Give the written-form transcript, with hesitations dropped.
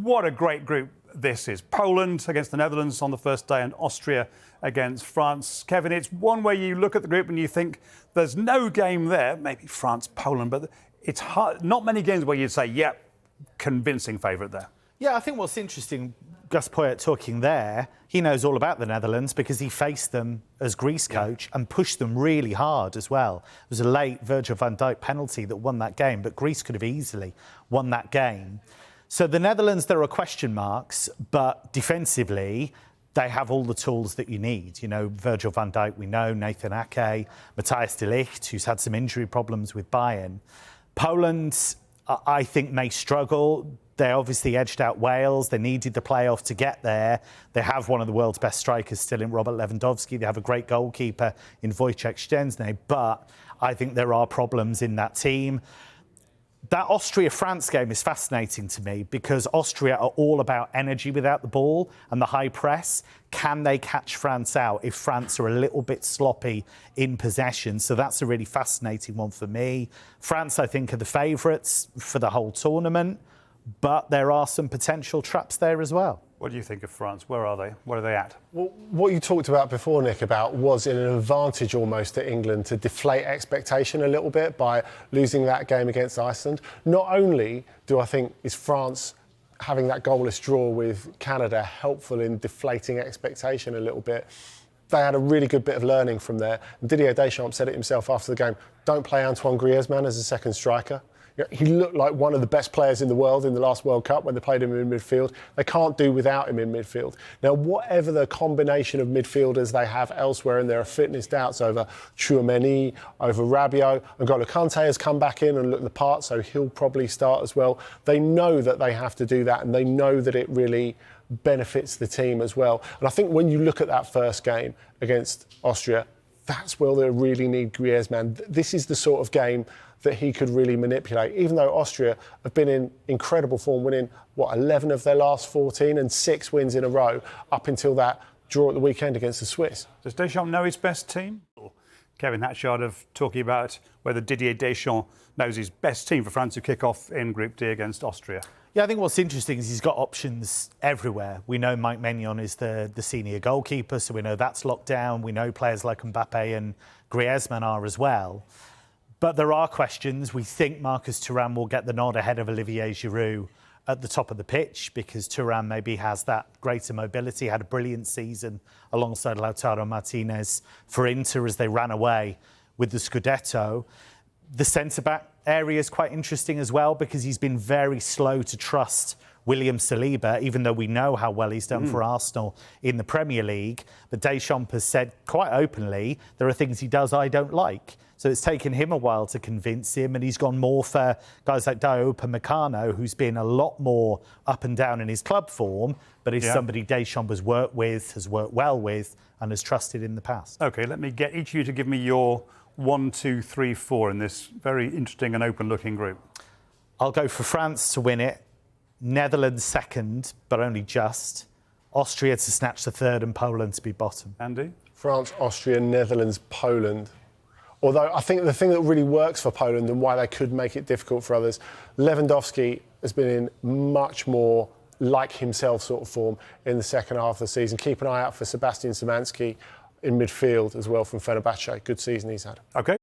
what a great group this is. Poland against the Netherlands on the first day and Austria against France. Kevin, it's one where you look at the group and you think there's no game there, maybe France, Poland, but it's hard, not many games where you'd say, yeah, convincing favourite there. Yeah, I think what's interesting, Gus Poyet talking there, he knows all about the Netherlands because he faced them as Greece coach and pushed them really hard as well. It was a late Virgil van Dijk penalty that won that game, but Greece could have easily won that game. So the Netherlands, there are question marks, but defensively, they have all the tools that you need. You know, Virgil van Dijk, we know, Nathan Ake, Matthijs de Ligt, who's had some injury problems with Bayern. Poland, I think, may struggle. They obviously edged out Wales. They needed the playoff to get there. They have one of the world's best strikers still in Robert Lewandowski. They have a great goalkeeper in Wojciech Szczęsny, but I think there are problems in that team. That Austria-France game is fascinating to me because Austria are all about energy without the ball and the high press. Can they catch France out if France are a little bit sloppy in possession? So that's a really fascinating one for me. France, I think, are the favourites for the whole tournament, but there are some potential traps there as well. What do you think of France? Where are they? Where are they at? Well, what you talked about before, Nick, about was an advantage almost to England to deflate expectation a little bit by losing that game against Iceland. Not only do I think is France having that goalless draw with Canada helpful in deflating expectation a little bit, they had a really good bit of learning from there. And Didier Deschamps said it himself after the game, don't play Antoine Griezmann as a second striker. He looked like one of the best players in the world in the last World Cup when they played him in midfield. They can't do without him in midfield. Now, whatever the combination of midfielders they have elsewhere, and there are fitness doubts over Tchouaméni, over Rabiot, N'Golo Kante has come back in and looked the part, so he'll probably start as well. They know that they have to do that, and they know that it really benefits the team as well. And I think when you look at that first game against Austria, that's where they really need Griezmann. This is the sort of game that he could really manipulate, even though Austria have been in incredible form, winning, 11 of their last 14 and 6 wins in a row up until that draw at the weekend against the Swiss. Does Deschamps know his best team? Kevin Hatchard of talking about whether Didier Deschamps knows his best team for France to kick off in Group D against Austria. Yeah, I think what's interesting is he's got options everywhere. We know Mike Maignan is the senior goalkeeper, so we know that's locked down. We know players like Mbappe and Griezmann are as well. But there are questions. We think Marcus Thuram will get the nod ahead of Olivier Giroud at the top of the pitch because Thuram maybe has that greater mobility, had a brilliant season alongside Lautaro Martinez for Inter as they ran away with the Scudetto. The centre-back area is quite interesting as well because he's been very slow to trust William Saliba, even though we know how well he's done for Arsenal in the Premier League. But Deschamps has said quite openly, there are things he does I don't like. So it's taken him a while to convince him, and he's gone more for guys like Diogo Upamecano, who's been a lot more up and down in his club form, but is somebody Deschamps has worked with, has worked well with, and has trusted in the past. OK, let me get each of you to give me your 1, 2, 3, 4 in this very interesting and open-looking group. I'll go for France to win it, Netherlands second, but only just, Austria to snatch the third, and Poland to be bottom. Andy? France, Austria, Netherlands, Poland. Although I think the thing that really works for Poland and why they could make it difficult for others, Lewandowski has been in much more like himself sort of form in the second half of the season. Keep an eye out for Sebastian Szymanski in midfield as well from Fenerbahce. Good season he's had. OK.